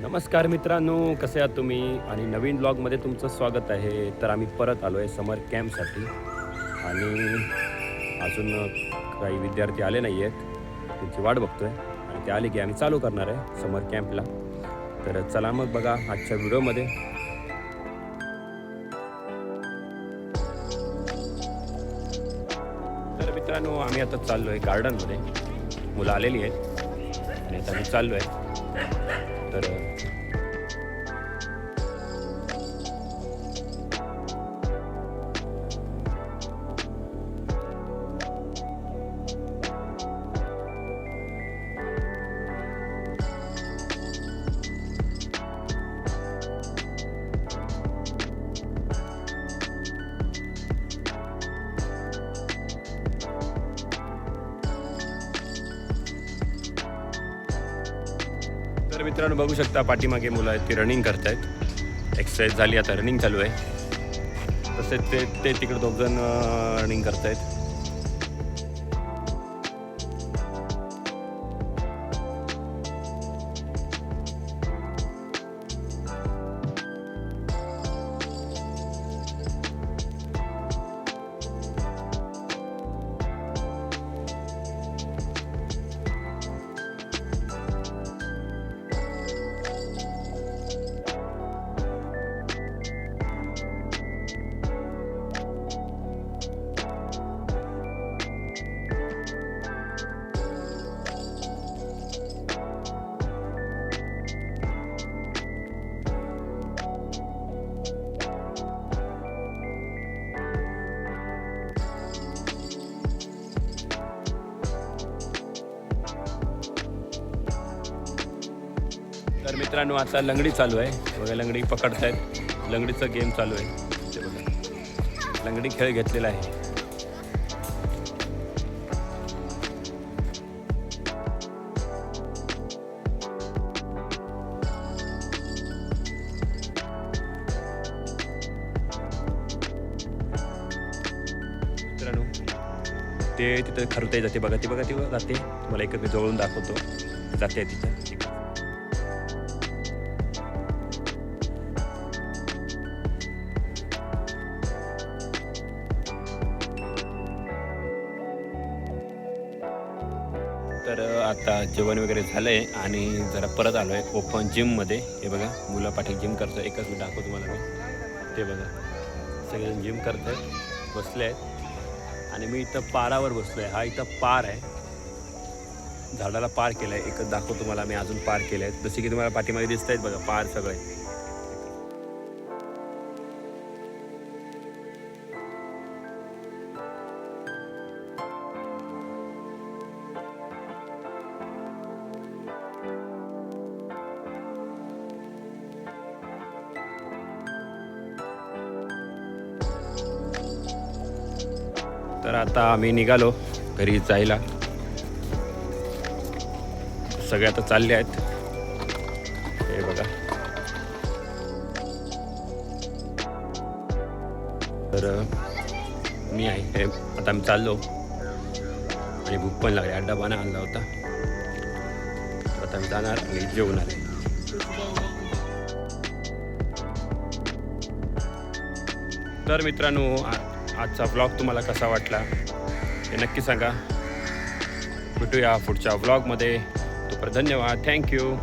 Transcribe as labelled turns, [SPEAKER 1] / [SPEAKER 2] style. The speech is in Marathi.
[SPEAKER 1] नमस्कार मित्रांनो, कसे आहात तुम्ही? आणि नवीन ब्लॉगमध्ये तुमचं स्वागत आहे. तर आम्ही परत आलो आहे समर कॅम्पसाठी आणि अजून काही विद्यार्थी आले नाही आहेत. त्यांची वाट बघतोय आणि ते आले की आम्ही चालू करणार आहे समर कॅम्पला. तर चला मग बघा आजच्या व्हिडिओमध्ये. तर मित्रांनो, आम्ही आता चाललो आहे गार्डनमध्ये. मुलं आलेली आहेत आणि आता आम्ही चाललो आहे. तर तर मित्रांनो, बघू शकता पाठीमागे मुलं आहेत, ती रनिंग करतायत. एक्सरसाइज झाली, आता रनिंग चालू आहे. तसेच ते तिकडे दोघजण रनिंग करतायत. तर मित्रांनो, आता लंगडी चालू आहे बघा. लंगडी पकडतायत. लंगडीचा गेम चालू आहे ते बघा. लंगडी खेळ घेतलेला आहे. मित्रांनो, ते तिथं खरवताही जाते बघा. ती जाते. तुम्हाला एक मी जवळून दाखवतो. जाते तिथं. तर आता जेवण वगैरे झालं आहे आणि जरा परत आलो आहे ओपन जिममध्ये. हे बघा, मुलं पाठी जिम करतं. एकच मी दाखवतो तुम्हाला मी. ते बघा, सगळेजण जिम करत आहेत, बसले आहेत. आणि मी इथं पारावर बसलो आहे. हा इथं पार आहे, झाडाला पार केलं आहे. एकच दाखवतो तुम्हाला मी. अजून पार केले आहेत, जसे की तुम्हाला पाठीमागे दिसत आहेत बघा पार सगळे. तर आता आम्ही निघालो घरी जायला. सगळे आता चालले आहेत. हे बघा. तर मी आहे हे. आता आम्ही चाललो आणि भूक पण लागली. डबा नाही आणला होता. तर आता आम्ही जाणार आणि जेवणार आहे. तर मित्रांनो, आजचा व्लॉग तुम्हाला कसा वाटला हे नक्की सांगा. भेटूया पुढच्या व्लॉगमध्ये. तोपर्यंत धन्यवाद. थँक्यू.